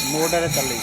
Motor चल रही।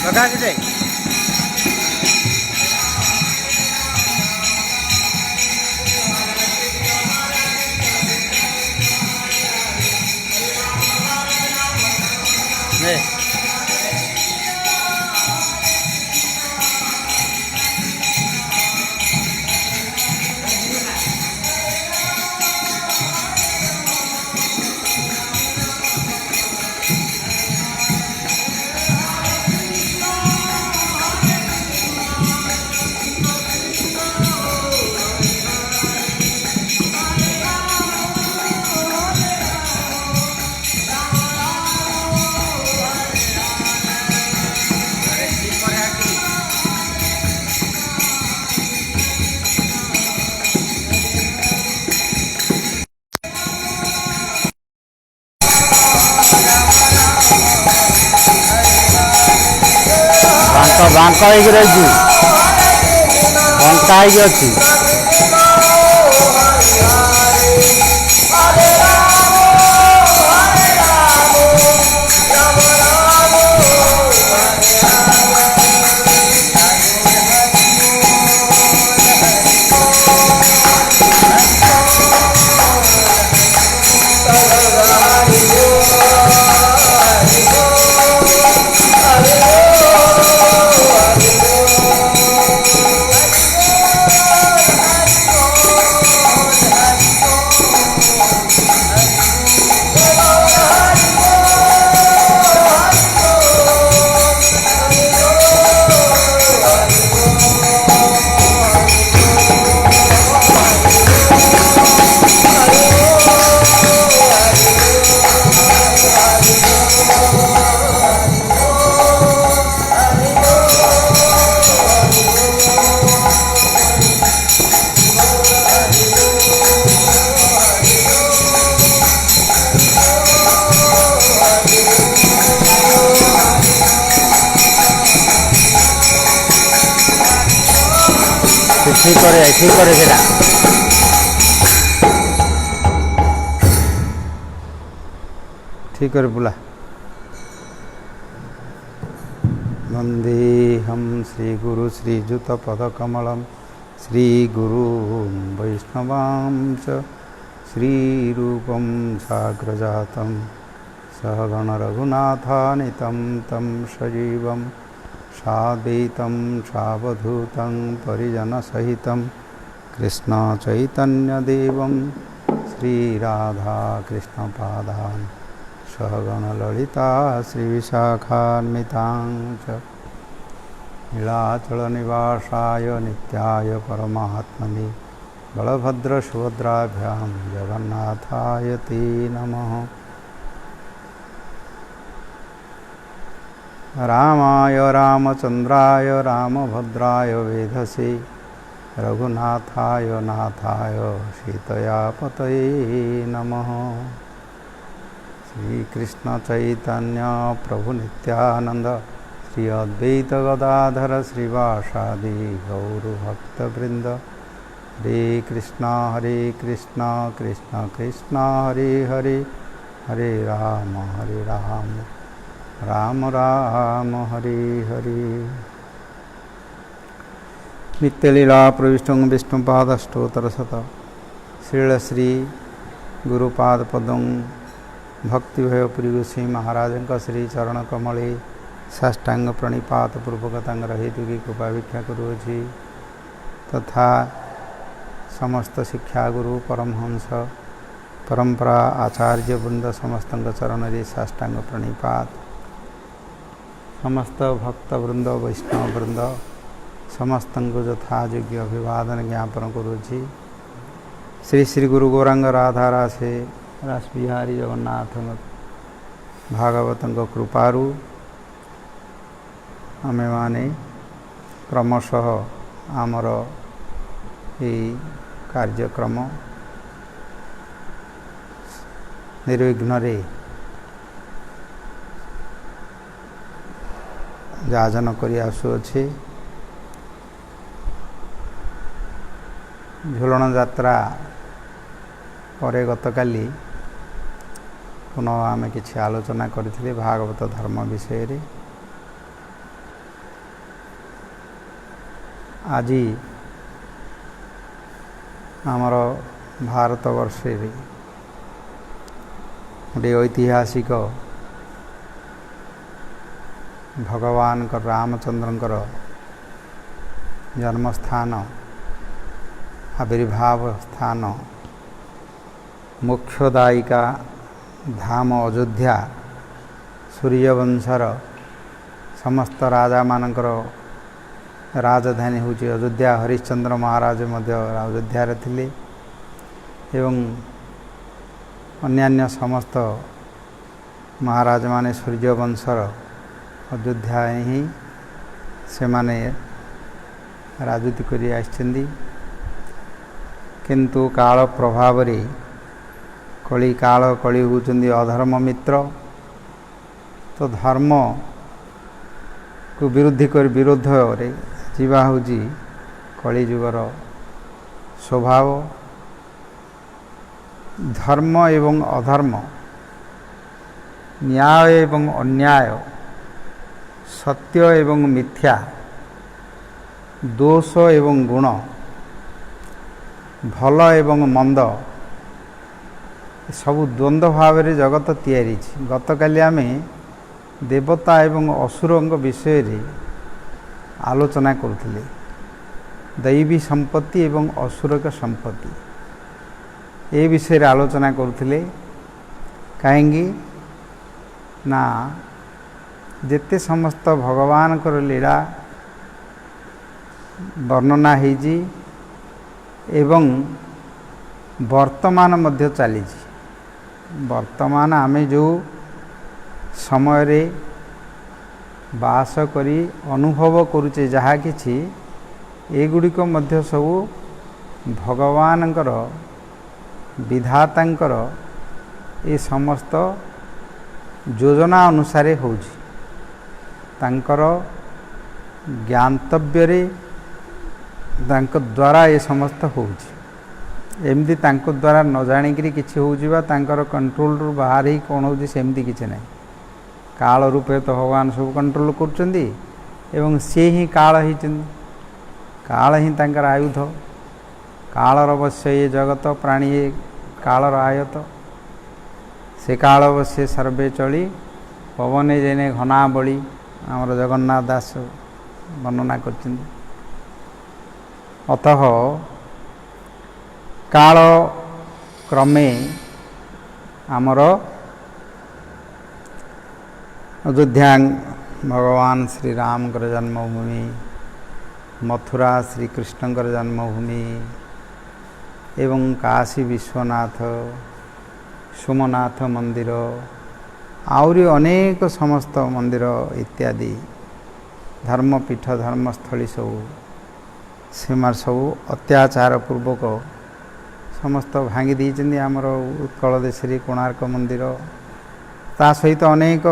लगा के दे। बांका ହେଇକି ରହିଛି, ବଙ୍କା ହେଇକି ଅଛି। ठीक करे सेटा ठीक करे बुला। वंदेहं श्रीगुरु श्रीयुतपदकमलं श्रीगुरु वैष्णवांश श्रीरूपं साग्रजातं सहगण रघुनाथानितं तं सजीवं साद्वैतं सावधूतं परिजनसहितं कृष्ण चैतन्यदेवं श्रीराधाकृष्णपादान् सहगण ललिता श्रीविशाखान्वितांश्च नीलाचलनिवासाय नित्याय परमात्मने बलभद्रसुभद्राभ्यां जगन्नाथाय ते नमः। रामाय रामचंद्राय रामभद्राय वेधसे रघुनाथाय नाथाय सीतया पतये नमः। श्रीकृष्ण चैतन्य प्रभु नित्यानंद श्री अद्वैत गदाधर श्रीवासादि गौरभक्तवृंद हरे कृष्णा कृष्ण कृष्ण हरे हरे हरे राम राम राम हरे हरे। नित्यलीला प्रविष्टं विष्णुपादस्तोत्रशत श्रील श्री गुरुपाद पदं भक्तिभय पुरी गोसाई महाराज श्री चरण कमले साष्टांग प्रणिपात पूर्वक हेतु की कृपा भिक्षा करुँची तथा समस्त शिक्षा गुरु परमहंस परंपरा आचार्य वृंद समस्त चरण रे साष्टांग प्रणिपात समस्त भक्त वृंद वैष्णव वृंद समस्त यथा योग्य अभिवादन ज्ञापन करुँची। श्री श्री गुरु गौरांग राधा रासे रास बिहारी जगन्नाथ भागवत कृपारू आमे माने क्रमशः आमर ये कार्यक्रम निर्विघ्न रे जाजन करि आसुअछि। झुलन यात्रा परे गतकाली पुनः आमे किछि आलोचना करथिले भागवत धर्म विषय रे। आज आमर भारतवर्ष गोटे ऐतिहासिक भगवान रामचंद्रंकर जन्मस्थान आविर्भाव स्थान मोक्षदायिका धाम अयोध्या सूर्यवंशर समस्त राजा मानकर राजधानी हूँ अयोध्या। हरिश्चंद्र महाराज मध्य अयोध्या थिले एवं अन्यान्य समस्त महाराज माने सूर्यवंशर अयोध्या ही से माने राजनीति करी आछिंदी किंतु काल प्रभाव रे कली काल कली होचंदी अधर्म मित्र तो धर्म को विरोध रे जीवा होजी कली जुगर स्वभाव। धर्म एवं अधर्म न्याय एवं अन्याय सत्य एवं मिथ्या दोष एवं गुण भल एवं मंद सबु द्वंद्व भाव रे जगत तैयारी। गतकाली आमे देवता एवं असुरंग विषय रे आलोचना करुथिले दैवी संपत्ति एवं असुरक संपत्ति ए विषय रे आलोचना करुथिले। काहेंगी ना जेते समस्त भगवान कर लीला वर्णना हेजी एवं वर्तमान मध्य चली। वर्तमान आमे जो समय रे बास करी अनुभव करुचे जहा किछि एगुड़िक मध्य सबु भगवानंकर विधातांकर ए समस्त योजना अनुसार होउछि। तांकर ज्ञातव्य रे तांक द्वारा ये समस्त होउछि। एमती तांको द्वारा न जानिकरी किछि होउजिबा तांकर कंट्रोल रु बाहर ही कोन होउछि सेमती किछि नै। काल रूपे तो भगवान सब कंट्रोल करचंदी एवं से ही काल ही काल ही तांकर आयुध कालर अवश्य ये जगत प्राणी ये कालर आयत से काल अवश्य सर्वे चली पवने जेने घना बड़ी आमर जगन्नाथ दास वर्णना करचंदी। अतः काल क्रमे आमर अयोध्या भगवान श्री राम कर जन्मभूमि मथुरा श्री कृष्ण कर जन्मभूमि एवं काशी विश्वनाथ सोमनाथ मंदिर आउरी अनेक समस्त मंदिर इत्यादि धर्मपीठ धर्मस्थली सब सीमार सब अत्याचार पूर्वक समस्त भांगी दीचंदी। आमर उत्कल देश कोणार्क मंदिर ता सहित अनेक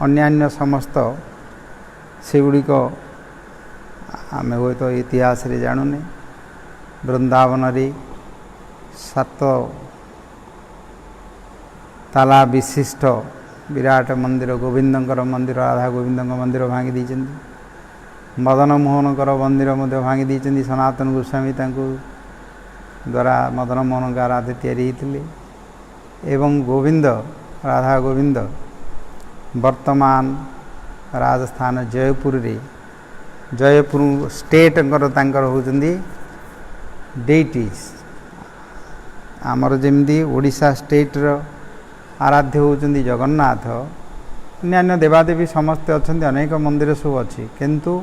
अन्यान्य समस्त सेगुड़िक आम हुए तो इतिहास रे जानूने। वृंदावन रे 7 ताला विशिष्ट विराट मंदिर गोविंदंकर मंदिर राधा गोविंदंकर मंदिर भांगी दीचंदी। मदन मोहनकर मंदिर मध्य भांगी दीचंदी। सनातन गोस्वामी तांको द्वारा मदन मोहन का आराध्य तैयारी होते एवं गोविंद राधा गोविंद वर्तमान राजस्थान जयपुर रे जयपुर स्टेट तांकर होचंदी डेटीज आमर जमी ओडिशा स्टेट रो आराध्य होचंदी जगन्नाथ अन्य देवादेवी समस्ते अच्छा अनेक मंदिर सब अच्छी किंतु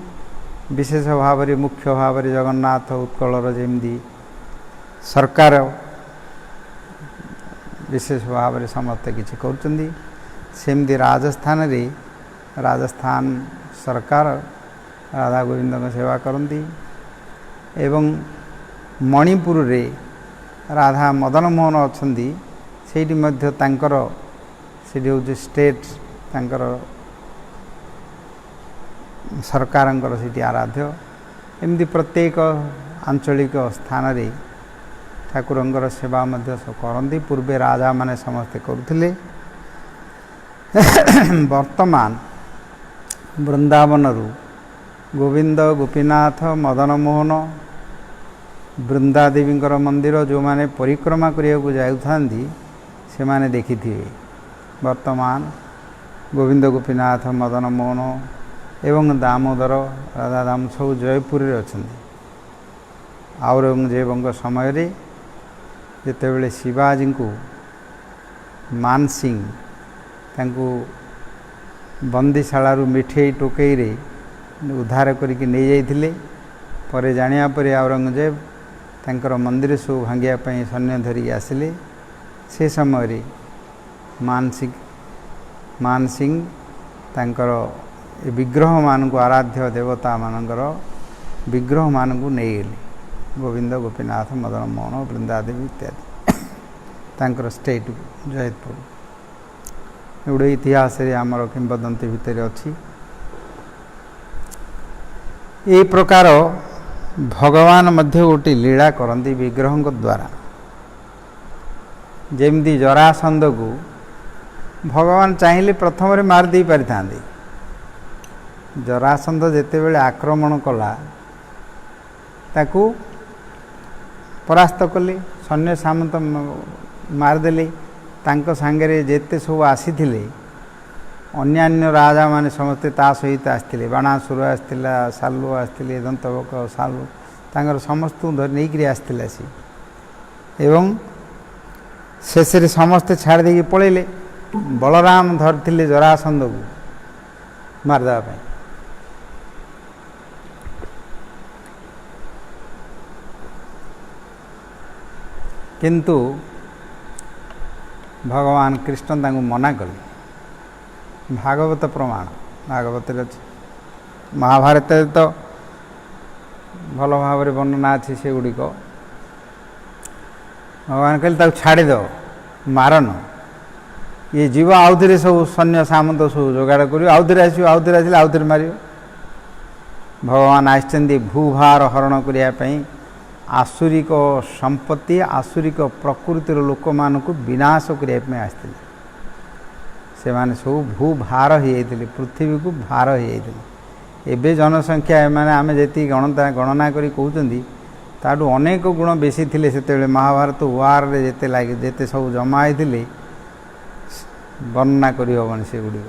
विशेष भाव मुख्य भाव जगन्नाथ उत्कलर जमी सरकार विशेष भाव समस्ते किसी करमती राजस्थान रे राजस्थान सरकार राधा गोविंद सेवा करती एवं मणिपुर रे राधा मदन मोहन अच्छा से स्टेट तांकर सरकारंकर से आराध्य एमती प्रत्येक आंचलिक स्थान रे ठाकुरंकर सेवा मध्य करती पूर्वे राजा माने समस्ते करुथिले वर्तमान वृंदावन रु गोविंद गोपीनाथ मदन मोहन वृंदादेवी मंदिर जो माने परिक्रमा करने को जाउथांदी से माने देखिथिबे वर्तमान गोविंद गोपीनाथ मदन मोहन एवं दामोदर राधा दाम सब जयपुर रे अछंती औरंगजेब समय रे जेतेबेले शिवाजी को मान सिंह तांको बंदीशाला मिठे टोकई रे उद्धार करके नहीं जाइथिले परे जानिया परे औरंगजेब तांकर मंदिर सब भांगिया पई सैन्य धरिक आसिले से समय रे मान सिंह तांकर विग्रह मान को आराध्य देवता मानकर विग्रह मान को नहीं गले गोविंद गोपीनाथ मदन मोहन वृंदादेवी इत्यादि तांकर स्टेट जयपुर एगुड़े इतिहास आमर किंवदंती भितर अच्छी ये प्रकार भगवान मध्य गोटे लीला करती विग्रह द्वारा जमती जरासंध को भगवान चाहिए प्रथम मारदे पारि था जरासंध जेतेबेले आक्रमण कला ताकू परास्त कले सैन्य सामंत मारदेले तांको सांगरे जेते सब आसीथिले अन्यान्य राजा माने समस्ते ता सहित आसथिले बाणासुर आसथिला सालु आसथिले दंतवक सालु तांकर समस्त नहीं करी आसथिला सी एवं शेष समस्ते छाड़ देकी पळेले बलराम धरथिले जरासंध को मारदा पे किंतु भगवान कृष्ण तांको मना कले भागवत प्रमाण भागवत महाभारत तो भल भाव वर्णना अच्छी से गुड़िक भगवान कहले छाड़ी दो मारन ये जीव आउ थे सब सैन्य सामंत सब जोगाड़ कर आउ थे आसले आउ थे मार भगवान आसचंदी भूभार हरण करने आसुरिक संपत्ति आसुरिक प्रकृतिर लोक मान को विनाश करने आसते से माने सब भू भार हो पृथ्वी को भार हो एबे जनसंख्या माने आम जी गणना करी कहते ताठू अनेक गुण बेसी थिले सेतेबेले महाभारत वार रे जेते लागे जेते सब जमा होइथिले वर्णना करी होबनी से गुडी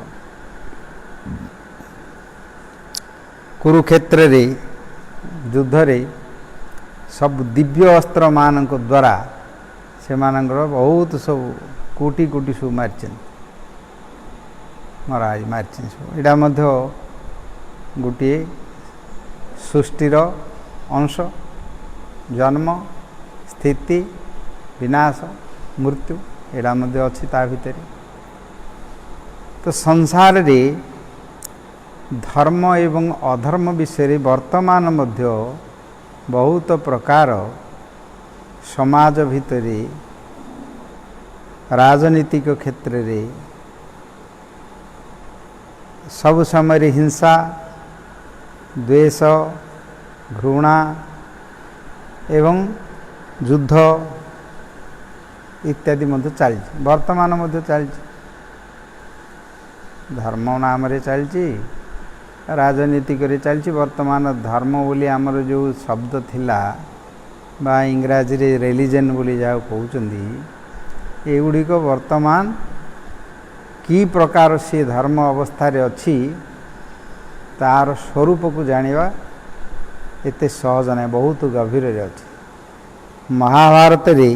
कुरुक्षेत्र रे युद्ध रे सब दिव्य अस्त्र मानक द्वारा से मानकर बहुत सब कोटि कोटि सब मार्चन महाराज मार्चन सब एटा मध्य गोटे सृष्टिर अंश जन्म स्थिति विनाश मृत्यु एटा मध्य अच्छी ता भितर तो संसार रे धर्म एवं अधर्म विषय वर्तमान मध्य बहुत प्रकार समाज भितर राजनीतिक क्षेत्र रे सब समय हिंसा द्वेष घृणा एवं युद्ध इत्यादि मध्य चली वर्तमान मध्य चली धर्म नाम रे चलची राजनीति करे चलची वर्तमान धर्म बोली आमर जो शब्द थिला बा इंग्राजी रे रिलीजन बोली जाओ कहउचंदी एगुड़िक वर्तमान कि प्रकार से धर्म अवस्था अच्छी तार स्वरूप को जानिबा एते सहज नहीं, बहुत गभीर अच्छी। महाभारत रे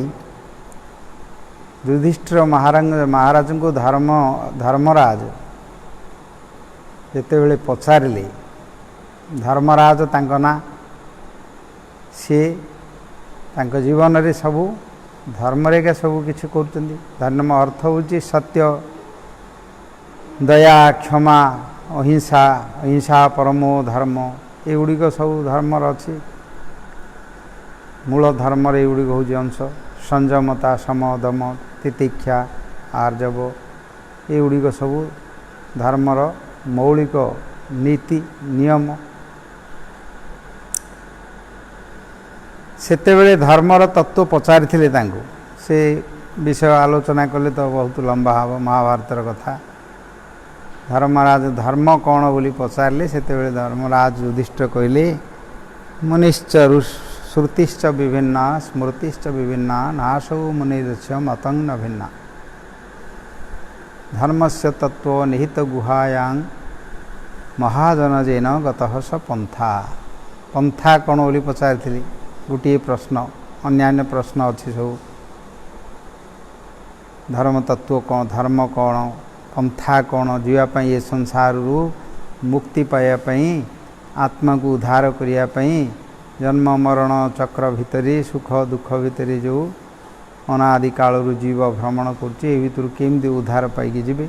युधिष्ठिर महाराज को धर्मराज जिते बड़े पचारे धर्मराज तांको ना सी तांको जीवन रे सबू धर्म रे सबू किछि करछन्ती। धर्म अर्थ होची सत्य, दया, क्षमा, अहिंसा, अहिंसा परमो धर्म, एगुड़िक सब धर्म अच्छी। मूल धर्म रे एगुड़िक हूँ अंश। संयमता, सम, दम, तितिक्षा, आर्जव, एगुड़िक सब धर्मर मौलिक नीति नियम। सेतेबेले धर्मर तत्व पचारि तांको से विषय आलोचना कले तो बहुत लंबा हम महाभारतर कथा। धर्मराज धर्म कौन बोली पचारे सेतेबेले धर्मराज युधिष्ठिर कहले मुनिश्च श्रुतिश्च विभिन्ना स्मृतिश्च विभिन्ना नासौ मुनिर्च मतंग न भिन्ना। धर्मस्य तत्व निहित गुहायां महाजनजेन गतः स पंथा। पंथा कौन बोली पचारि गोटे प्रश्न, अन्यान्य प्रश्न अच्छी सब। धर्म तत्व कौन, धर्म कौन, पंथा कौन, जीवाई ये संसार मुक्ति पाइबापी आत्मा को उद्धार करने जन्म मरण चक्र भितरी सुख दुख भितरी जो अनादि कालरू जीव भ्रमण कर केमती उद्धार पाई जीवे,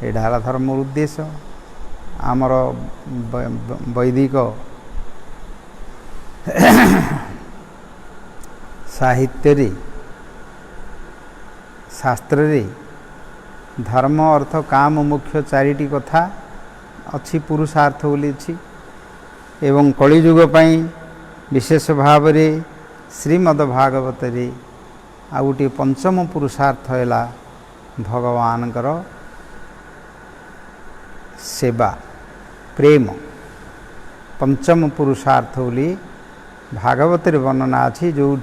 यहाँ धर्म उद्देश्य। आमर वैदिक साहित्य शास्त्र रे धर्म अर्थ काम मुख्य चारिटी कथा अच्छी पुरुषार्थ बोली अच्छी। एवं कलिजुग पाई विशेष भाव रे श्रीमद्भागवत रे आ गोटे पंचम पुरुषार्थ है भगवान सेवा प्रेम। पंचम पुरुषार्थ बोली भागवत रे वर्णना अच्छी, जो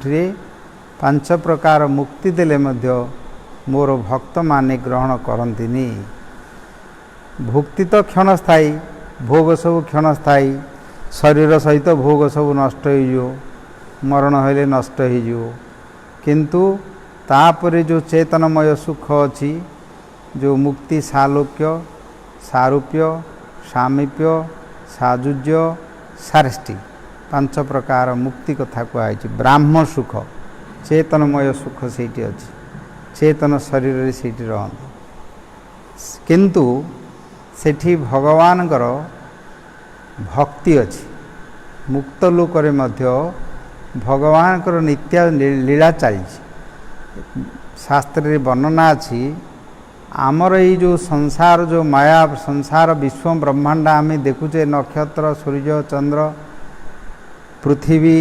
5 प्रकार मुक्ति देले मध्य मोर भक्त माने ग्रहण करंतिनी। भुक्ति तो क्षणस्थायी, भोग सब क्षणस्थायी, शरीर सहित भोग सब नष्ट हो मरण हेले नष्ट हो, किंतु तापरे जो चेतनमय सुख अच्छी, जो मुक्ति सालोक्य, सारूप्य, सामीप्य, साजुज्य, सारिष्टि 5 प्रकार मुक्ति कथा कहुई। ब्राह्म सुख चेतनमय सुख सेठी अच्छी, चेतन शरीर से रहते, किंतु सेठी भगवान भक्ति अच्छी। मुक्त लोक रे मध्य भगवान नित्य लीला चली। शास्त्र रे वर्णना अच्छी, आमर ये जो संसार जो माया संसार विश्व ब्रह्मांड आम देखुचे, नक्षत्र सूर्य चंद्र पृथ्वी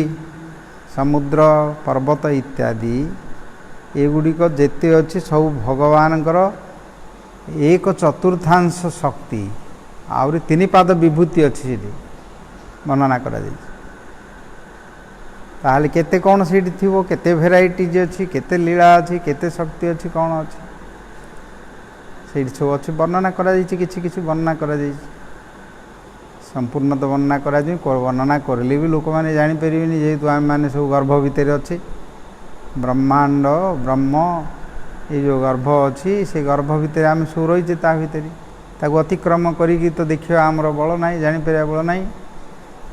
समुद्र पर्वत इत्यादि एगुड़िक जेते अच्छी सब भगवान 1/4 शक्ति आउरी 3 पाद विभूति अच्छी से वर्णना करा जाए। ताहले केते कौन सीटी थी, केते भेराइटीज अच्छी, केते लीला अच्छी, केते शक्ति अच्छी, कौन अच्छी से सब अच्छी वर्णना करा जाए। किछि वर्णना करा जाए, संपूर्ण तो वर्णना करा जाए। वर्णना करले भी लोक मैंने जापर जेहेतु आम मैंने सब गर्भ भितर अच्छे ब्रह्मांड ब्रह्म ये जो गर्भ अच्छी से गर्भ भितर आम सब रहीचे ता भितर ताको अतिक्रम करी तो देखिए आमर बल ना जापर बल ना,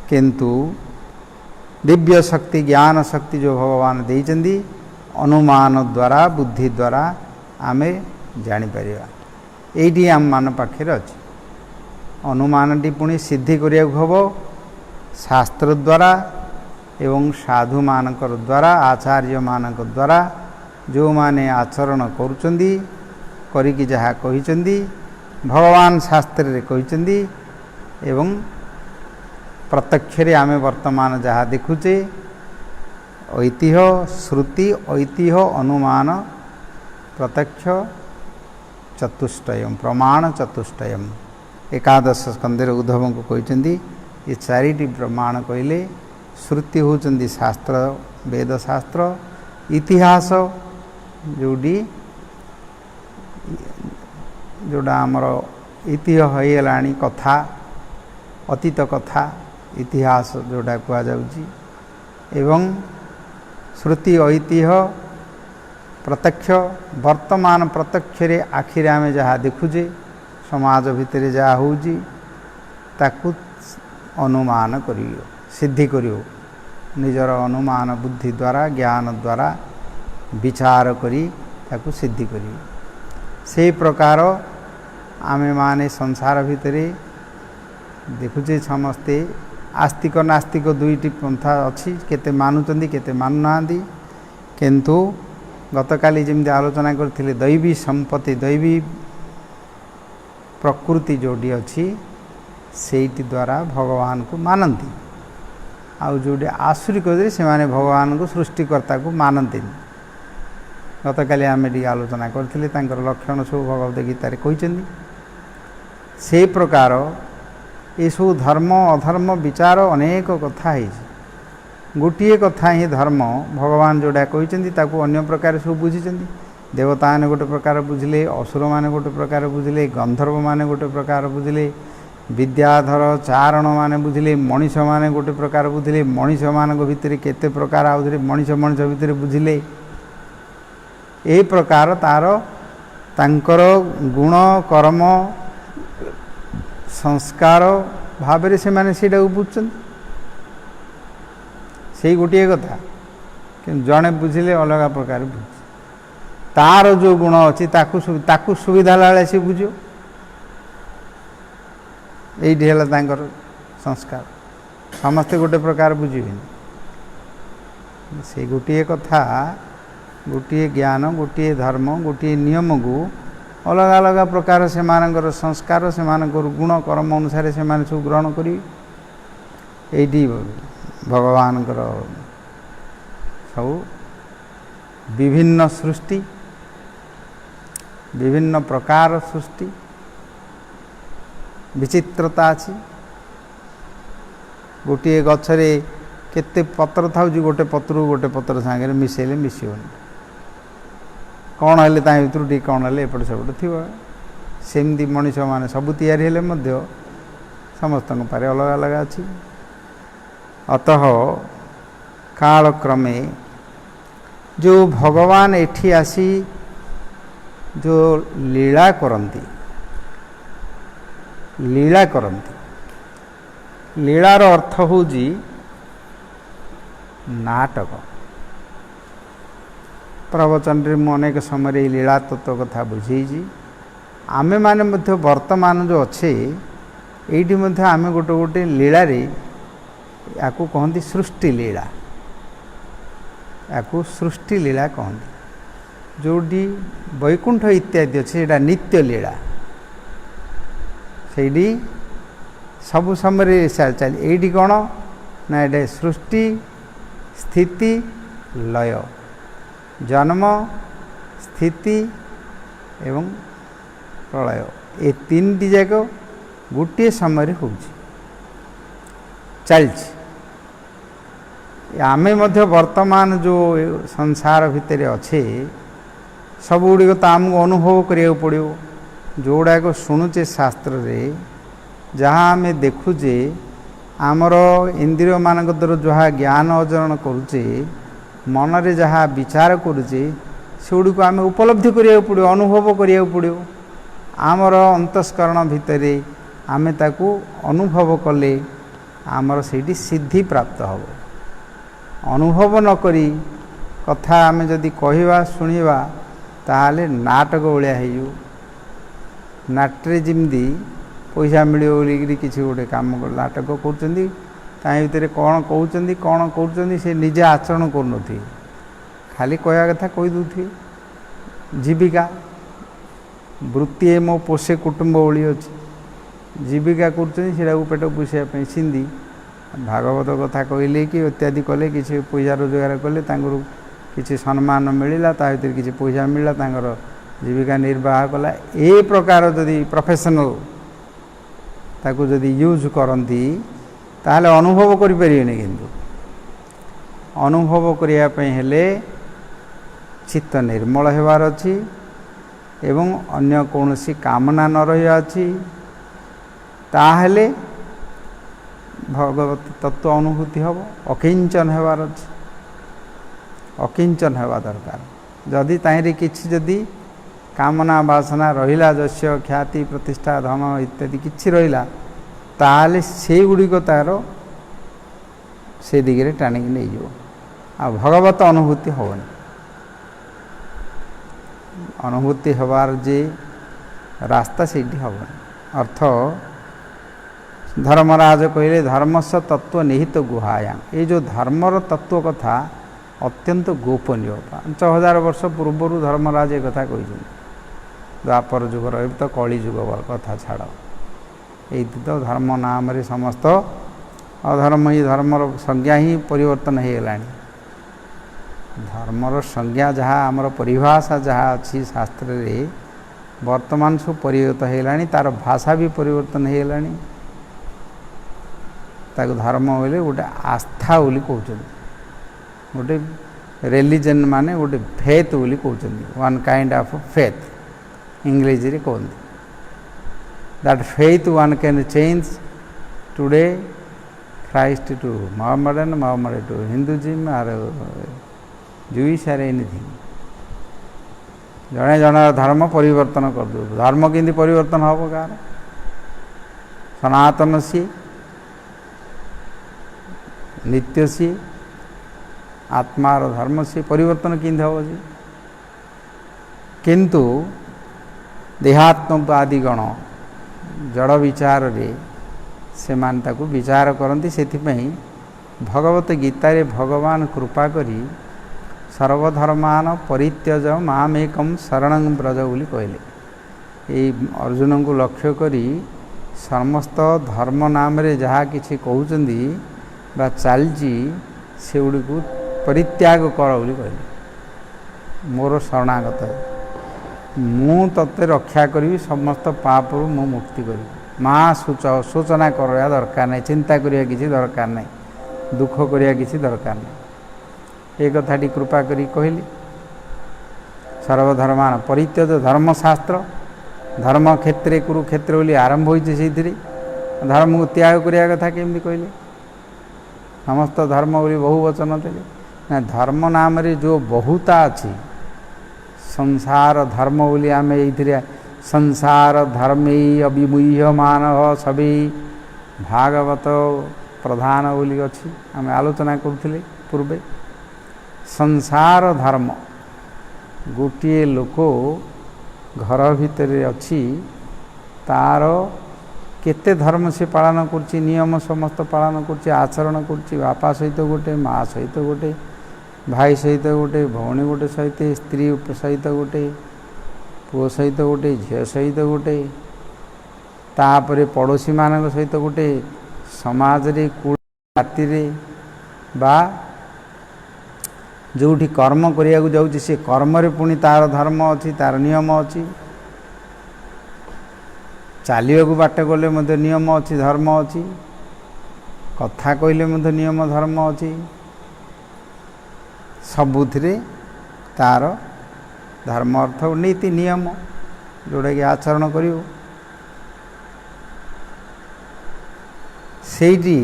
किंतु दिव्य शक्ति ज्ञान शक्ति जो भगवान देइचंदी अनुमान द्वारा बुद्धि द्वारा आमे जापर ये आम मान पाखे अच्छे। अनुमानटी पुणी सिद्धि करिया हब शास्त्र द्वारा एवं साधु मानक द्वारा आचार्य मानक द्वारा जो माने आचरण करुचंदी करिकी जहा कहिचंदी भगवान शास्त्र रे कहिचंदी एवं प्रत्यक्ष रे आमे वर्तमान जहा देखुचे ऐतिह्य श्रुति ऐतिह्य अनुमान प्रत्यक्ष चतुष्टयम प्रमाण चतुष्टयम। 11 स्कंदर उद्धव को कहते ये 4टी प्रमाण कहले। श्रुति होचंदी शास्त्र वेद शास्त्र, इतिहास जोड़ा आमर इतिहास होगलाणी कथा अतीत कथा इतिहास जोड़ा कहुच्छी एवं श्रुति ऐतिह्य प्रत्यक्ष वर्तमान प्रत्यक्ष रे आखिरे आमे जहाँ देखुचे समाज भितर जहाँ होउची ताकू अनुमान करियो सिद्धि करियो निजर अनुमान बुद्धि द्वारा ज्ञान द्वारा विचार करी ताकू सिद्धि करियो से प्रकार आमे माने संसार भितर देखुचे समस्ते आस्तिक नास्तिक दुईटी पंथा अच्छी केते मानुचंदी केते मानु नांदी किंतु गतकाली जमी आलोचना करथिले दैवी संपत्ति दैवी प्रकृति जोड़ी अच्छी सेठी द्वारा भगवान को मानती आउ जोड़ी आसुरिक से माने भगवान को सृष्टिकर्ता को मानती गतकाली आम टी आलोचना करथिले तांकर लक्षण सब भगवत गीतार कहते से प्रकार ये सब धर्म अधर्म विचार अनेक कथा है गोटे कथा ही धर्म भगवान जोड़ा कहते अन्य प्रकार सब बुझी देवता ने गोटे प्रकार बुझिले असुर माने गोटे प्रकार बुझिले गंधर्व माने गोटे प्रकार बुझिले विद्याधर चारण माने बुझिले मनीष माने गोटे प्रकार बुझिले मनीष मान भितर केते प्रकार आउे मनीष मनीष भितर बुझिले ए प्रकार तार तांकर गुण कर्म संस्कार भाव से माने सीटा बुझुं से गोटे कथा कि जड़े बुझिले अलग प्रकार बुझ तार जो गुण अच्छी ताकू सुविधा लाले सी बुझो यही है संस्कार समस्ते गोटे प्रकार बुझे से गोटे कथा गोटे ज्ञान गोटे धर्म गोटे नियम को अलग अलग प्रकार से मानकर संस्कार से गुण कर्म अनुसार से सब ग्रहण करी भगवान सब विभिन्न सृष्टि विभिन्न प्रकार सृष्टि विचित्रता अच्छी गोटे गछरे केते पत्र था गोटे पत्र सांगे मिसेले मिसोनी कौन है भर टी कौन है एपट सेपट थी सेमती मनीष मैंने सब तैयारी समस्त पारे अलग अलग अच्छी अतः कालक्रमे जो भगवान एठी आसी जो लीला करती लीलार अर्थ हूँ नाटक प्रवचन रे अनेक समय लीला तत्व कथा बुझे आमे माने मध्य वर्तमान जो अच्छे ये आम गोटे गोटे लीला या कहती सृष्टि लीला या सृष्टि लीला कहती जोटी वैकुंठ इत्यादि अच्छे नित्य लीला से सब समय चली ये कौन ना ये सृष्टि स्थिति लय जन्म स्थिति एवं प्रलय ये तीन जाक गोटे समय हो चलछि आमे मध्य वर्तमान जो संसार भितर अच्छे सब गुड़िक तो आमको अनुभव करिया पड़ो जोड़ाक शुणुचे शास्त्र रे जहाँ आम देखुचे आमर इंद्रिय मानक द्वारा जहाँ ज्ञान अर्जन करुचे मन रे जहाँ विचार करुचे से गुड़िक आम उपलब्धि करिया पड़ो अनुभव करिया पड़ो आमर अंतस्करण भितर आम ताकू अनुभव कले आमर से सिद्धि प्राप्त हम अनुभव नकरी कथा आम जदि कहवा शुणा ताहले नाटक भाया हो नाट्रे जमी पैसा मिले किसी गोटे कम नाटक कर कौन कहते से निजे आचरण कर खाली कहवा कथा कहीदे जीविका वृत्ति मो पोषे कुटुंब भली अच्छी जीविका कर पेट पोषापी सिंधी भागवत कथा कहले कि इत्यादि कले कि पैसा रोजगार कले किसी सम्मान मिलला भर किसी पैसा मिलला जीविका निर्वाह कला ए प्रकार जदि प्रोफेशनल ताकू जदि यूज करती ताहले अनुभव करें किंतु अनुभव करने चित्त निर्मल हेबार अछि एवं अन्य कौनसी कामना न रहिया अछि ताहेले भगवत तत्व अनुभूति हम अकिंचन हेबार अछि अकिंचन हेबा दरकार जदि ताहिरे किछि जदि कामना वासना रहिला जस्य ख्याति प्रतिष्ठा धन इत्यादि किछि रहिला ताहेले से गुडी को तार से दिगरे टाणिक नहीं जो आ भगवत अनुभूति होबनी अनुभूति हबार जे रास्ता से हेबनी अर्थ धर्मराज कहले धर्मस्य तत्व निहित गुहायां ये जो धर्मर तत्व कथा अत्यंत गोपनीय 5000 वर्ष पूर्व धर्मराज एक कथा कही द्वापर जुगर ए तो कली जुग कथा छाड़ ये तो धर्म नाम रे समस्त अधर्म ही धर्मर संज्ञा ही परिवर्तन हो गला धर्मर संज्ञा जहाँ आमर परिभाषा जहाँ अच्छी शास्त्र रे वर्तमान सब परिवर्तन हो गला तार भाषा भी परिवर्तन हो गला ताको धर्म बोले गोटे आस्था बोली कहते गोटे रिलीजन माने गोटे फेथ बोली कहते one kind of faith English रे कहते that faith one can change today Christ to Mohammedan, Mohammed to Hinduism or Jewish or anything. जड़े जन धर्म परिवर्तन कर दो धर्म किंदी परिवर्तन हम कार सनातन सी नित्य सी आत्मार धर्म से परिवर्तन किंदी हम जी किंतु देहात्मवादीगण जड़ विचार रे से मान ताकू विचार करती से भगवत गीता रे भगवान कृपा करी सर्वधर्मान परित्यज मामेकम शरणं ब्रज बोली कहले ये अर्जुन को लक्ष्य करी समस्त धर्म नाम रे जहाँ किछि कहउचंदी बा चलची से गुडी को परित्याग कर बोली कहले मोर शरणागत मु तते रक्षा करी समस्त पाप रु मु मुक्ति करी माँ सूचना करवा दरकार नहीं चिंता करिया किसी दरकार नहीं दुख करिया किसी दरकार नहीं एक कथाटी कृपा करी कहली सर्वधर्मान परित्यज धर्मशास्त्र धर्म क्षेत्रे कुरुक्षेत्र बोली आरंभ होइछे सेथिरे धर्म को त्याग करिया कथा केमती कहले समस्त धर्म बोली बहुवचन थे ना धर्म नाम रे जो बहुता अछि संसार धर्म बोली आम ये संसार धर्मे अभिमुह्यमान सभी भागवत प्रधान बोली अच्छी आम आलोचना करुले पूर्वे संसार धर्म गोटे लोक घर भितर अच्छी तार केते धर्म से पालन कर नियम समस्त पालन कर आचरण कर बापा सहित गोटे माँ सहित गोटे भाई सहित गोटे भौणी गोटे सहित स्त्री सहित गोटे पुओ सहित गोटे झील सहित गोटे तापर पड़ोशी मान सहित गोटे समाज रे जाति रे बा जोठी कर्म करिया जाऊँगी से कर्म रे पुणी तार धर्म अच्छी तार नियम अच्छी चलिया बाट गले मध्य नियम अच्छी धर्म अच्छी कथा कहले मध्य नियम धर्म अच्छी सबुथिरे तार धर्म अर्थ नीति नियम जोड़ा कि आचरण करियो सेठी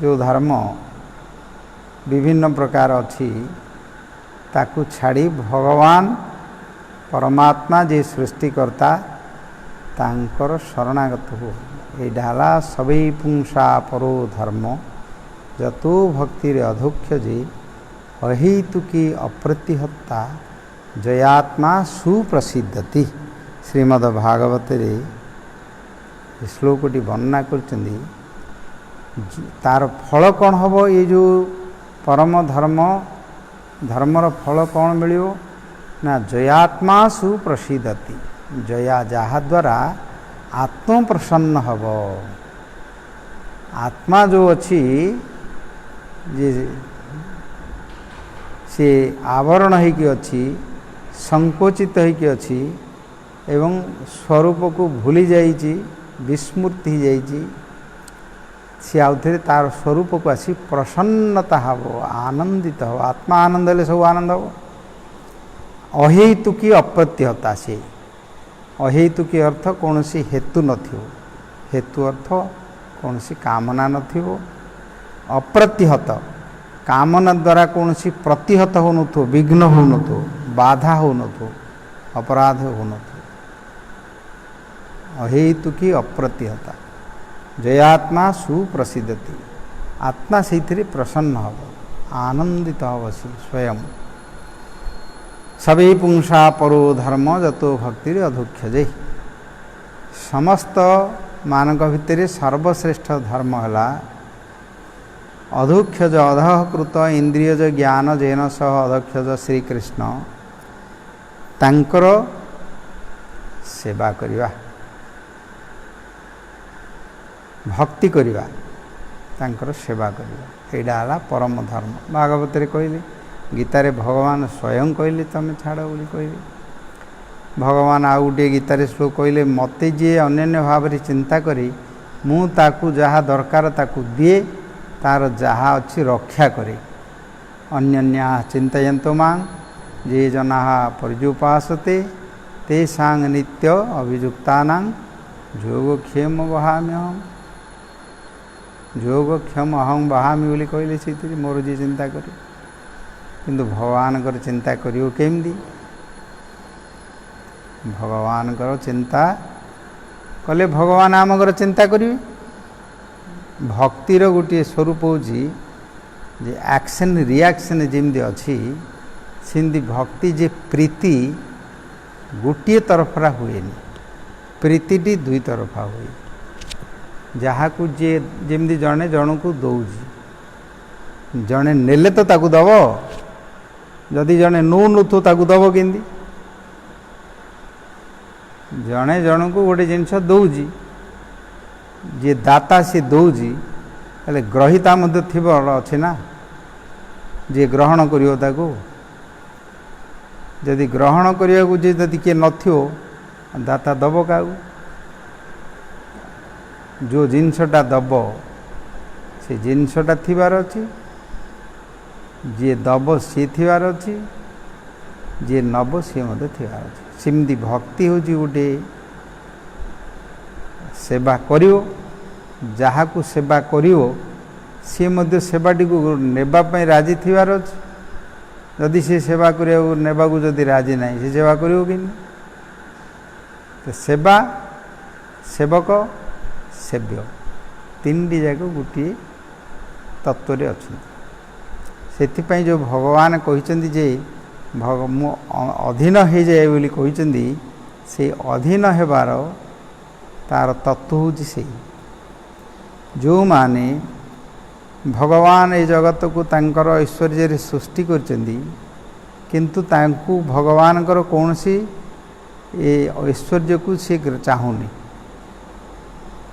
जो धर्म विभिन्न प्रकार अच्छी ताकू छाड़ी भगवान परमात्मा जे सृष्टिकर्ता तांकर शरणागत हो ये डाला सभी पुंसा परो धर्म जतो भक्ति रे अधोक्ष जे अहेतुकी अप्रतिहत्ता जयात्मा सुप्रसिद्धति श्रीमद्भागवत रे श्लोकटी वर्णना करचंदी तार फल कौन हम ये जो परम धर्म धर्मर फल कौन मिलियो ना जयात्मा सुप्रसिद्धति जया जहा द्वारा आत्म प्रसन्न हब आत्मा जो अच्छी जे से आवरण होइकी अच्छी संकोचित होइकी अच्छी एवं स्वरूप को भूली जाइए विस्मृति हो जाइए सी आउ थे तार स्वरूप को आसी प्रसन्नता हम आनंदित हो आत्मा आनंद हेले सब आनंद हो अहेतुकी अप्रत्यहता से अहेतुकी अर्थ कौन सी हेतु नथिबो हेतु अर्थ कौन सी कामना नथिबो अप्रतिहत कामना द्वारा कौन सी प्रतिहत हो नथो विघ्न हो नथो बाधा हो नथो अपराध हो नथो अहेतुकी अप्रतिहता जयात्मा सुप्रसिद्धति आत्मा से प्रसन्न हम आनंदित हवसी स्वयं सभी पुंसा परो धर्म जतो भक्ति अधुक्षजे समस्त मानक भितर सर्वश्रेष्ठ धर्म है अधुक्षज अधकृत इंद्रियज ज्ञान जेन सह अधक्षज श्रीकृष्ण तांकर सेवा करिवा भक्ति करिवा तांकर सेवा करिवा एडा हला परम धर्म भागवत रे कहले गीता रे भगवान स्वयं कहले तमे छाड़ बोली कहले भगवान आ गोटे गीतार श्लोक कहले मते जे अन्य भाव में चिंता करी मु ताकू जहाँ दरकार ताकू दिए तार जहाँ अच्छी रक्षा करे अन्यन्या चिंतयन्तो मां जे जना पर्युपासते ते सांग नित्य अभियुक्तानां योगक्षेम वहाम्यहम योगक्षम अहम वहामी बोली कहले से मोर जी चिंता करे किंतु भगवान चिंता करियो केमदी भगवान चिंता कले भगवान आमगर चिंता करेंगे भक्तिर गोटे स्वरूप हूँ जे एक्शन रिएक्शन जमी अच्छी सेमती भक्ति जे प्रीति गोटे तरफरा हुए प्रीतिटी दुई तरफा हुए जहाँ को जे जमी जड़े जन को दौजी जड़े नेले तो ताकू दब जदि जड़े नौ नुथु ताकू दब केंदी जड़े जन को गोटे जिनस दौजी जे दाता सी दौजी हेले ग्रहिता मध्य थिबो अछि ना जे ग्रहण करियो ताको जदि ग्रहण करिया को जे जदि के नथियो दाता दब का जो जिनसटा दब से जिनसटा थिबार अछि जे दब सी थिबार अछि जे नब सी मध्य थिबार अछि सिमती भक्ति हूँ गोटे सेवा करियो जहाँ को सेवा करियो सी मध्य सेवाटी को नेबापी राजी थिबार अछि जदि से सेवा करिया नेबा को जदि राजी नहीं से सेवा करियो कि तो सेवा सेवक सेव्य तीन जाक गोटे तत्व अच्छा से जो भगवान कहते जे मु अधीन हो जाए बोली कहते से अधीन हेबार तार तत्व हूँ से जो माने भगवान ये जगत को तांकर ऐश्वर्य सृष्टि करचंदी किंतु तांकु भगवान कौन सी ऐश्वर्य को सी चाहूनी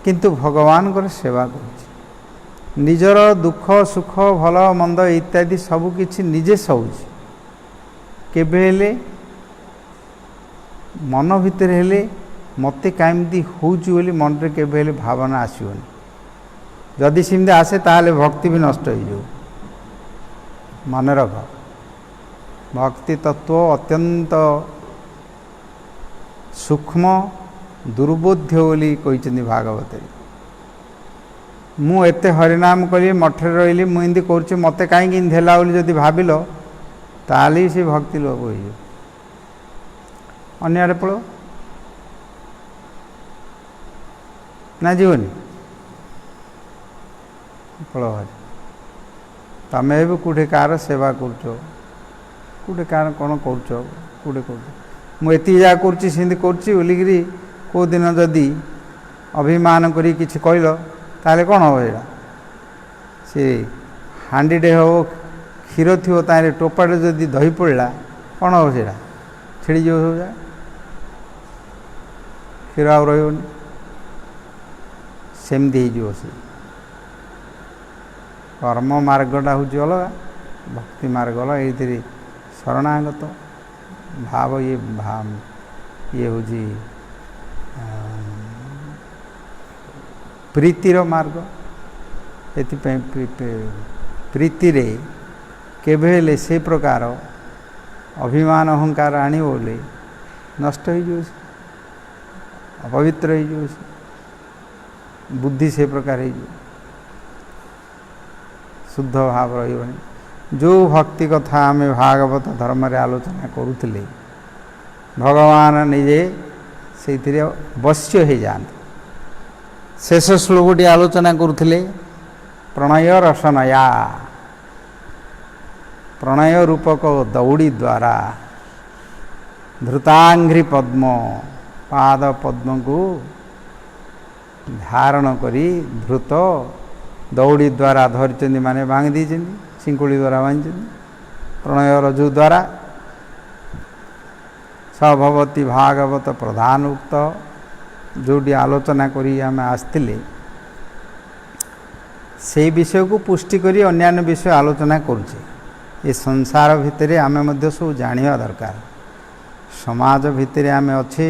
किंतु भगवान सेवा कर निजर दुख सुख भल मंद इत्यादि सबकि निजे सौची केबेले मन भितर हेले मते कामती होउची बोली मन रे केबेले भावना आसीबनी जदि सिमती आसे ताले भक्ति भी नष्ट हो जाओ मन रख भक्ति तत्व अत्यंत सूक्ष्म दुर्बोध्य बोली कहते भागवत मु एते हरिनाम करी मठे रही मुझे कर मत कहीं धेला बोली जदि भाविल ताली से भक्ति लोप हो अन्य पड़ो ना जीवनी पड़ो तमें भी कौटे कार सेवा कौटे कार कौन कौटे मुझे जहाँ करती बोलिकी कौ दिन जदि अभिमान करी किछि कहल ताले कौन हम यहाँ से हांडीटे हो क्षीर थी तारे टोपाटे जदि दही पड़ा कौन हम से छिड़ी जो सब जाए क्षीर आ रही सेमती हो कर्म मार्गटा हूँ अलग भक्ति मार्ग अलग ये शरणागत भाव ये हूँ प्रीतिर मार्ग एति प्रीति रे केबे से प्रकार अभिमान अहंकार आनी बोले नष्ट हो अपवित्र हो बुद्धि से प्रकार हो शुद्ध भाव रही जो भक्ति कथा आम भागवत धर्म रे आलोचना करुले भगवान निजे से वश्य हो जाते शेष श्लोकटी आलोचना करुले प्रणय रसनया प्रणय रूपक दौड़ी द्वारा धृतांघ्रि पद्म पाद पद्म को धारण करी धृत दौड़ी द्वारा धरचंदी माने भांग दी शिंकुड़ी द्वारा बांधी प्रणय रजु द्वारा सभवती भागवत प्रधान उक्त जोटी आलोचना करी आम आसते से विषय को पुष्टि करी अन्यान्य विषय आलोचना करुचे ये संसार भितर आमे मध्य सब जानिबा दरकार समाज भितर आमे अच्छे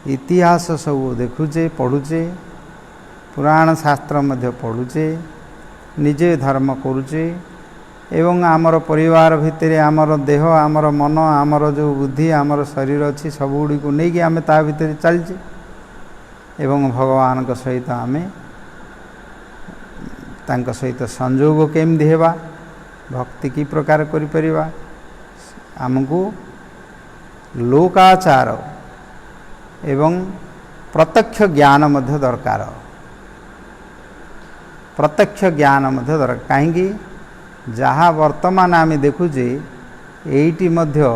इतिहास सब देखुचे पढ़ुचे पुराण शास्त्र मध्य पढ़ुचे निजे धर्म करुचे एवं आमर परिवार भितर आमर देह आमर मन आमर जो बुद्धि आमर शरीर अच्छी सबुड़ी को नहीं कि आमे ता भितर चलचे एवं भगवान को सहित आमे तांको सहित संयोग केमती हेबा भक्ति की प्रकार करि परिबा आमको लोकाचार एवं प्रत्यक्ष ज्ञान मध्य दरकार प्रत्यक्ष ज्ञान मध्य दरकार कहीं जहाँ वर्तमान आम देखुचे एटी मध्य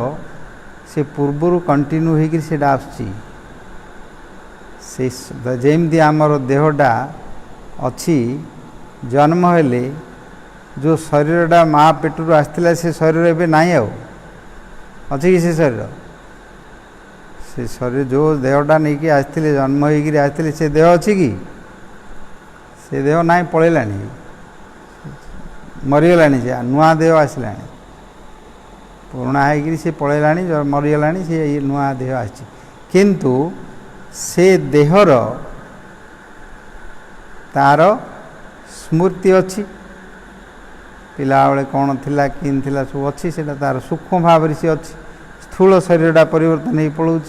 से पूर्वर कंटिन्यू होकर से आसुची से जेमती आमर देहटा अच्छी जन्म हेले जो शरीरटा माँ पेटू आसला से शरीर एवं नाई अच्छी कि से शरीर जो देहटा नहीं कि आसते जन्म होकर आसते से देह अच्छी कि से देह ना पलैला मरीगला से नुआ देह आसला पुराणा होकर से पलैला मरीगला से नुआ देह आसी किंतु से देहर तार स्मृति अच्छी पिला बेले कौन थिला किन थिला सब अच्छी से तार सूक्ष्म भाव से अच्छी स्थूल शरीरटा परिवर्तन हो पड़ोच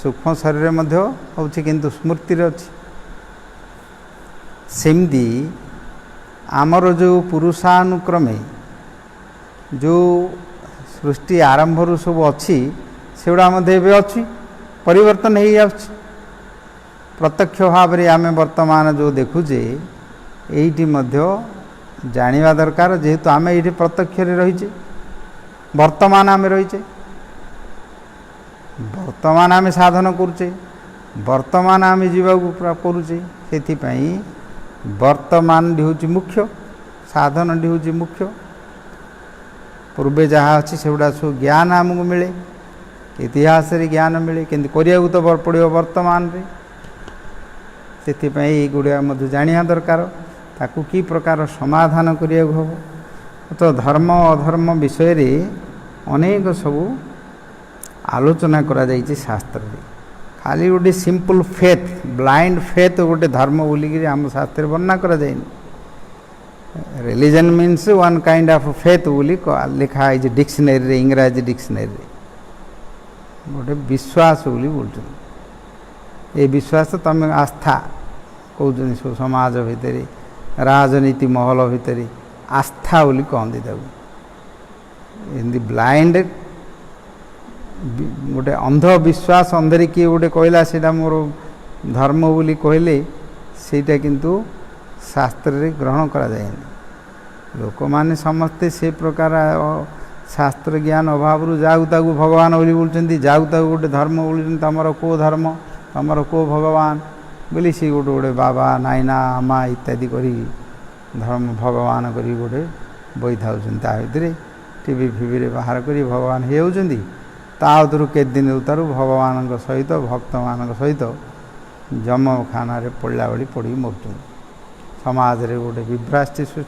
सूक्ष्म शरीर मध्य होची किंतु स्मृति अच्छी सेमती आमर जो पुरुषानुक्रमे जो सृष्टि आरंभ रु सब अच्छी से गुड़ा अच्छी परिवर्तन हो जाऊँ प्रत्यक्ष भाव में आम वर्तमान जो देखुचे यही जानिबा दरकार जेहेतु आम ये प्रत्यक्ष रहीचे वर्तमान आम रहीचे वर्तमान आम साधन करुचे वर्तमान आम जीवा करुचे से वर्तमान डी हूँ मुख्य साधन डी हूँ मुख्य पूर्वे जहाँ अच्छी से गुड़ा सब ज्ञान आमको मिले इतिहास रे ज्ञान मिले कि करिया तो पड़ो वर्तमान रे से गुड़ा मध्य जानिया दरकार ताकू की प्रकार समाधान करिया हम तो धर्म अधर्म विषय रे अनेक सब आलोचना करा जाइए शास्त्र रे खाली गोटे सिंपल फेथ ब्लाइंड फेथ गोटे धर्म बोलिक आम शास्त्र वर्णना करा जाए religion means one kind of faith बोली लिखा है डिक्शनरी रे इंग्राजी डिक्शनरी रे गोटे विश्वास बोली बोलते ये विश्वास तुम आस्था कहते सब समाज भितर राजनीति महल भितर आस्था बोली कहते एमती ब्लाइंड गोटे अंध विश्वास अंधेरी किए गोटे कहला से मोर धर्म बोली कहले सेटा किंतु शास्त्र रे ग्रहण करा जाए लोक माने समस्ते से प्रकार शास्त्र ज्ञान अभाव जाऊ ताकू भगवान बोली बोलते जाऊ ताकू गोटे धर्म बोलते तमर को धर्म तमर को भगवान बोली सी गोटे गोटे बाबा नाइना आमा इत्यादि करी धर्म भगवान करी गोटे बही था भितर टीवी फिवी रे बाहर करी भगवान हे होउचंदी ताउतरु के दिन उतारू भगवान सहित भक्त मान सहित जम खाना पड़ा बड़ी पड़ी मरु समाज रे गोटे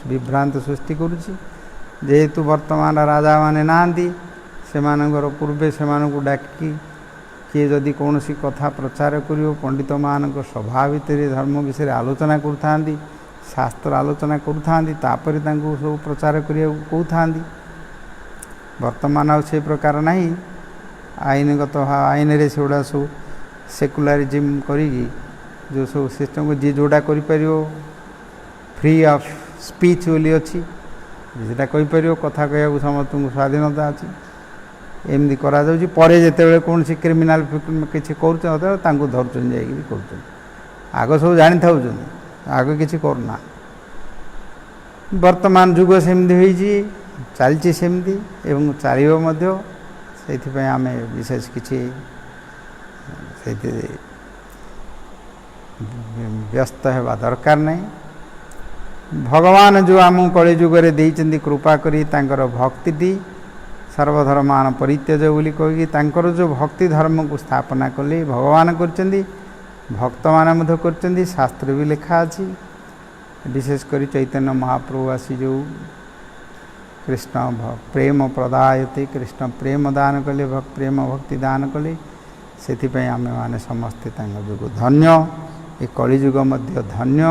विभ्रांति सृष्टि करुच्ची जेहेतु वर्तमान राजा माने नांदी सेमानंगर पूर्वे सेमानंकु डाकी किए जदि कौन सी कथा प्रचार करियो पंडित मानक सभा भितर धर्म विषय आलोचना करुथांदी शास्त्र आलोचना करुथांदी तापर तांकु सब प्रचार करिया कहउथांदी ବର୍ତ୍ତମାନ ଆଉ ସେ ପ୍ରକାର ନାହିଁ। ଆଇନଗତ ଆଇନରେ ସେଗୁଡ଼ା ସବୁ ସେକୁଲାରିଜିମ୍ କରିକି ଯେଉଁ ସବୁ ସିଷ୍ଟମ୍କୁ ଯିଏ ଯେଉଁଟା କରିପାରିବ, ଫ୍ରି ଅଫ୍ ସ୍ପିଚ୍ ବୋଲି ଅଛି, ଯେଟା କହିପାରିବ, କଥା କହିବାକୁ ସମସ୍ତଙ୍କୁ ସ୍ୱାଧୀନତା ଅଛି, ଏମିତି କରାଯାଉଛି। ପରେ ଯେତେବେଳେ କୌଣସି କ୍ରିମିନାଲ୍ କିଛି କରୁଛନ୍ତି ସେତେବେଳେ ତାଙ୍କୁ ଧରୁଛନ୍ତି, ଯାଇକି କରୁଛନ୍ତି। ଆଗ ସବୁ ଜାଣିଥାଉଛନ୍ତି, ଆଗ କିଛି କରୁନା। ବର୍ତ୍ତମାନ ଯୁଗ ସେମିତି ହୋଇଛି, ଚାଲିଛି ସେମିତି ଏବଂ ଚାଲିବ ମଧ୍ୟ। ସେଇଥିପାଇଁ ଆମେ ବିଶେଷ କିଛି ସେଇଥିରେ ବ୍ୟସ୍ତ ହେବା ଦରକାର ନାହିଁ। ଭଗବାନ ଯେଉଁ ଆମକୁ କଳିଯୁଗରେ ଦେଇଛନ୍ତି କୃପା କରି, ତାଙ୍କର ଭକ୍ତିଟି ସର୍ବଧର୍ମାନ ପରିତ୍ୟଜ ବୋଲି କହିକି ତାଙ୍କର ଯେଉଁ ଭକ୍ତି ଧର୍ମକୁ ସ୍ଥାପନା କଲେ ଭଗବାନ କରିଛନ୍ତି, ଭକ୍ତମାନେ ମଧ୍ୟ କରିଛନ୍ତି। ଶାସ୍ତ୍ର ବି ଲେଖା ଅଛି। ବିଶେଷ କରି ଚୈତନ୍ୟ ମହାପ୍ରଭୁ ଆସି ଯେଉଁ କୃଷ୍ଣ ପ୍ରେମ ପ୍ରଦାୟତେ, କୃଷ୍ଣ ପ୍ରେମ ଦାନ କଲେ, ପ୍ରେମ ଭକ୍ତି ଦାନ କଲେ। ସେଥିପାଇଁ ଆମେମାନେ ସମସ୍ତେ ତାଙ୍କ ଯୋଗୁଁ ଧନ୍ୟ। ଏ କଳିଯୁଗ ମଧ୍ୟ ଧନ୍ୟ।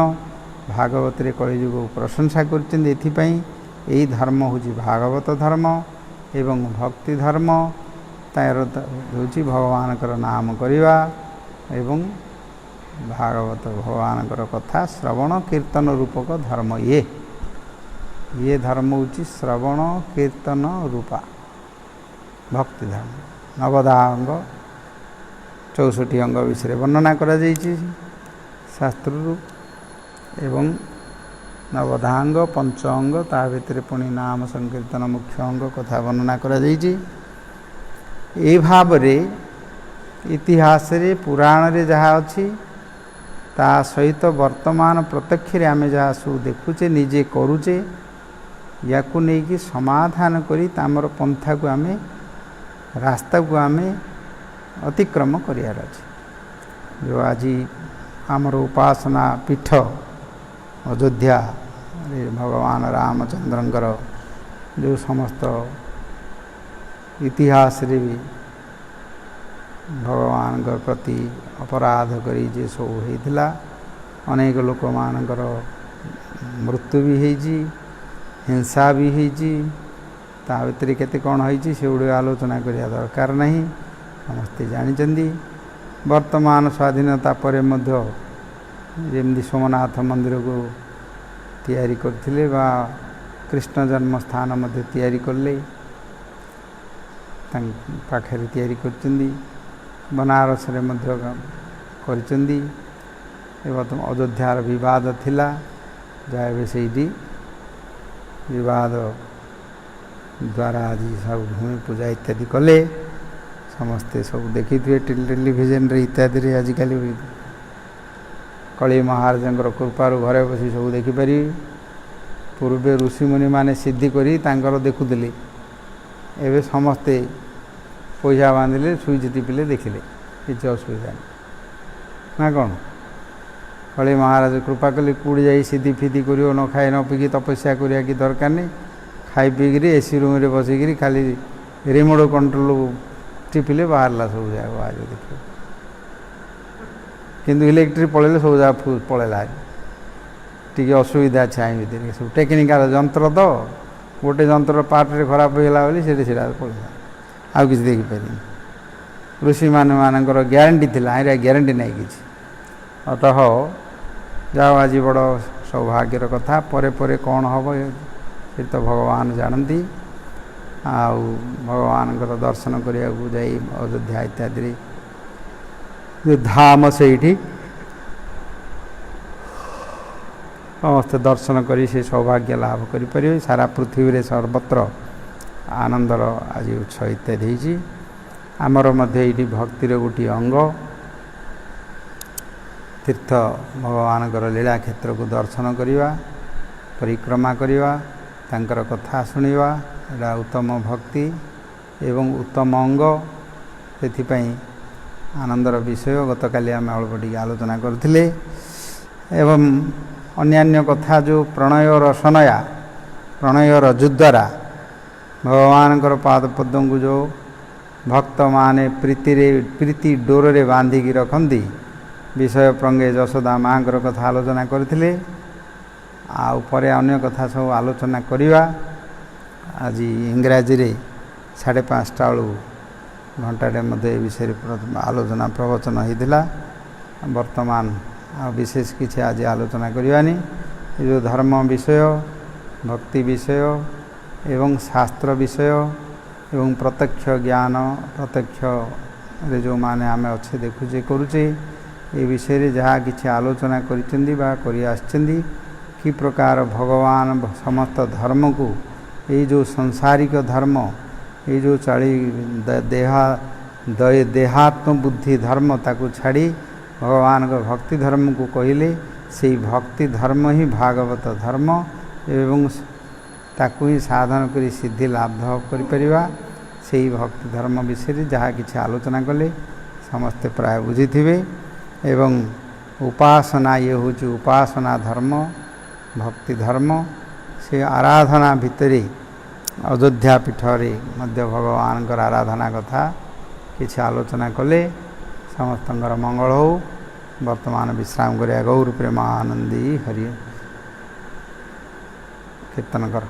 ଭାଗବତରେ କଳିଯୁଗକୁ ପ୍ରଶଂସା କରିଛନ୍ତି। ଏଥିପାଇଁ ଏହି ଧର୍ମ ହେଉଛି ଭାଗବତ ଧର୍ମ ଏବଂ ଭକ୍ତି ଧର୍ମ। ତାର ହେଉଛି ଭଗବାନଙ୍କର ନାମ କରିବା ଏବଂ ଭାଗବତ ଭଗବାନଙ୍କର କଥା ଶ୍ରବଣ କୀର୍ତ୍ତନ ରୂପକ ଧର୍ମ। ଇଏ ଧର୍ମ ହେଉଛି ଶ୍ରବଣ କୀର୍ତ୍ତନ ରୂପା ଭକ୍ତି ଧର୍ମ। ନବଦା ଅଙ୍ଗ 64 ଅଙ୍ଗ ବିଷୟରେ ବର୍ଣ୍ଣନା କରାଯାଇଛି ଶାସ୍ତ୍ରରୁ ଏବଂ ନବଦାଙ୍ଗ ପଞ୍ଚ ଅଙ୍ଗ, ତା ଭିତରେ ପୁଣି ନାମ ସଂକୀର୍ତ୍ତନ ମୁଖ୍ୟ ଅଙ୍ଗ କଥା ବର୍ଣ୍ଣନା କରାଯାଇଛି। ଏହି ଭାବରେ ଇତିହାସରେ ପୁରାଣରେ ଯାହା ଅଛି ତା ସହିତ ବର୍ତ୍ତମାନ ପ୍ରତ୍ୟକ୍ଷରେ ଆମେ ଯାହା ସବୁ ଦେଖୁଛେ, ନିଜେ କରୁଛେ, ୟାକୁ ନେଇକି ସମାଧାନ କରି ଆମର ପନ୍ଥାକୁ ଆମେ ରାସ୍ତାକୁ ଆମେ ଅତିକ୍ରମ କରିବାର ଅଛି। ଯେଉଁ ଆଜି ଆମର ଉପାସନା ପୀଠ ଅଯୋଧ୍ୟାରେ ଭଗବାନ ରାମଚନ୍ଦ୍ରଙ୍କର ଯେଉଁ ସମସ୍ତ ଇତିହାସରେ ବି ଭଗବାନଙ୍କ ପ୍ରତି ଅପରାଧ କରି ଯେ ସବୁ ହେଇଥିଲା, ଅନେକ ଲୋକମାନଙ୍କର ମୃତ୍ୟୁ ବି ହେଇଛି, ହିଂସା ବି ହେଇଛି। ତା ଭିତରେ କେତେ କ'ଣ ହେଇଛି ସେଗୁଡ଼ିକ ଆଲୋଚନା କରିବା ଦରକାର ନାହିଁ, ସମସ୍ତେ ଜାଣିଛନ୍ତି। ବର୍ତ୍ତମାନ ସ୍ୱାଧୀନତା ପରେ ମଧ୍ୟ ଯେମିତି ସୋମନାଥ ମନ୍ଦିରକୁ ତିଆରି କରିଥିଲେ ବା କୃଷ୍ଣ ଜନ୍ମସ୍ଥାନ ମଧ୍ୟ ତିଆରି କଲେ, ତାଙ୍କ ପାଖରେ ତିଆରି କରିଛନ୍ତି। ବନାରସରେ ମଧ୍ୟ କରିଛନ୍ତି। ଏବଂ ଅଯୋଧ୍ୟାର ବିବାଦ ଥିଲା, ଯାହା ଏବେ ସେଇଠି ବିବାଦ ଦ୍ୱାରା ଆଜି ସବୁ ଭୂମି ପୂଜା ଇତ୍ୟାଦି କଲେ। ସମସ୍ତେ ସବୁ ଦେଖିଥିବେ ଟେଲିଭିଜନରେ ଇତ୍ୟାଦିରେ। ଆଜିକାଲି କଳି ମହାରାଜଙ୍କର କୃପାରୁ ଘରେ ବସି ସବୁ ଦେଖିପାରିବେ। ପୂର୍ବେ ଋଷିମୁନିମାନେ ସିଦ୍ଧି କରି ତାଙ୍କର ଦେଖୁଥିଲେ, ଏବେ ସମସ୍ତେ ପଇସା ବାନ୍ଧିଲେ, ସୁଇଚ୍ ଟିପିଲେ, ଦେଖିଲେ, କିଛି ଅସୁବିଧା ନାହିଁ ନା କ'ଣ? କଳି ମହାରାଜ କୃପା କଲେ, କେଉଁଠି ଯାଇ ସିଦ୍ଧି ଫିଦ୍ଧି କରିବ, ନ ଖାଇ ନ ପିଇକି ତପସ୍ୟା କରିବା କି ଦରକାର ନାହିଁ। ଖାଇ ପିଇକିରି ଏସି ରୁମ୍ରେ ବସିକିରି ଖାଲି ରିମୋଟ୍ କଣ୍ଟ୍ରୋଲ୍ ଟିପିଲେ ବାହାରିଲା ସବୁ ଜାଗା ବାହାରିବ ଦେଖିବ। କିନ୍ତୁ ଇଲେକ୍ଟ୍ରିକ୍ ପଳେଇଲେ ସବୁ ଜାଗା ପଳେଇଲା। ଟିକେ ଅସୁବିଧା ଅଛି ଆଇନ ଭିତରେ, ସବୁ ଟେକ୍ନିକାଲ୍ ଯନ୍ତ୍ର ତ, ଗୋଟେ ଯନ୍ତ୍ରର ପାର୍ଟରେ ଖରାପ ହୋଇଗଲା ବୋଲି ସେଟା ପଳେଇଲା, ଆଉ କିଛି ଦେଖିପାରିନି। ଋଷିମାନଙ୍କର ଗ୍ୟାରେଣ୍ଟି ଥିଲା, ଏଇଟା ଗ୍ୟାରେଣ୍ଟି ନାହିଁ କିଛି। ଅତଃ ଯାଉ ଆଜି ବଡ଼ ସୌଭାଗ୍ୟର କଥା। ପରେ ପରେ କ'ଣ ହେବ ସେ ତ ଭଗବାନ ଜାଣନ୍ତି। ଆଉ ଭଗବାନଙ୍କର ଦର୍ଶନ କରିବାକୁ ଯାଇ ଅଯୋଧ୍ୟା ଇତ୍ୟାଦିରେ ଯେଉଁ ଧାମ, ସେଇଠି ସମସ୍ତେ ଦର୍ଶନ କରି ସେ ସୌଭାଗ୍ୟ ଲାଭ କରିପାରିବେ। ସାରା ପୃଥିବୀରେ ସର୍ବତ୍ର ଆନନ୍ଦର ଆଜି ଉତ୍ସବ ଇତ୍ୟାଦି ହେଇଛି। ଆମର ମଧ୍ୟ ଏଇଠି ଭକ୍ତିର ଗୋଟିଏ ଅଙ୍ଗ। ତୀର୍ଥ ଭଗବାନଙ୍କର ଲୀଳା କ୍ଷେତ୍ରକୁ ଦର୍ଶନ କରିବା, ପରିକ୍ରମା କରିବା, ତାଙ୍କର କଥା ଶୁଣିବା, ଏଇଟା ଉତ୍ତମ ଭକ୍ତି ଏବଂ ଉତ୍ତମ ଅଙ୍ଗ। ସେଥିପାଇଁ ଆନନ୍ଦର ବିଷୟ। ଗତକାଲି ଆମେ ଅଳ୍ପ ଟିକେ ଆଲୋଚନା କରୁଥିଲେ। ଏବଂ ଅନ୍ୟାନ୍ୟ କଥା ଯେଉଁ ପ୍ରଣୟ ରସନୟା, ପ୍ରଣୟ ରଜୁ ଦ୍ୱାରା ଭଗବାନଙ୍କର ପାଦପଦ୍ମଙ୍କୁ ଯେଉଁ ଭକ୍ତମାନେ ପ୍ରୀତି ଡୋରରେ ବାନ୍ଧିକି ରଖନ୍ତି, ବିଷୟ ପ୍ରଙ୍ଗେ ଯଶୋଦା ମାଆଙ୍କର କଥା ଆଲୋଚନା କରିଥିଲେ। ଆଉ ପରେ ଅନ୍ୟ କଥା ସବୁ ଆଲୋଚନା କରିବା। ଆଜି ଇଂରାଜୀରେ 5:30 बेलू घंटाटे मध्य ए विषय आलोचना प्रवचन होता। वर्तमान विशेष किसी आज आलोचना करवानी जो धर्म विषय, भक्ति विषय एवं शास्त्र विषय एवं प्रत्यक्ष ज्ञान प्रत्यक्ष रे जो माने आमे अच्छे देखुचे करुचे ये विषय जहाँ किसी आलोचना करी कि प्रकार भगवान समस्त धर्म को ये जो सांसारिक धर्म ये जो चली देहात्म बुद्धि धर्म ताकू छाड़ी भगवान को भक्ति धर्म को कहले से भक्ति धर्म ही भागवत धर्म एवं ताकू ही साधन करी सिद्धि लाभ करिपरिबा से भक्ति धर्म विषय जहाँ किसी आलोचना कले समस्ते प्राय बुझी एवं उपासना ये हूँ उपासना धर्म भक्ति धर्म से आराधना भितरे अयोध्या पीठरे मध्य भगवान आराधना कथा किसी आलोचना कले समस्त मंगल हो। वर्तमान विश्राम करिया गौर प्रेमानंदी हरि कीर्तन कर।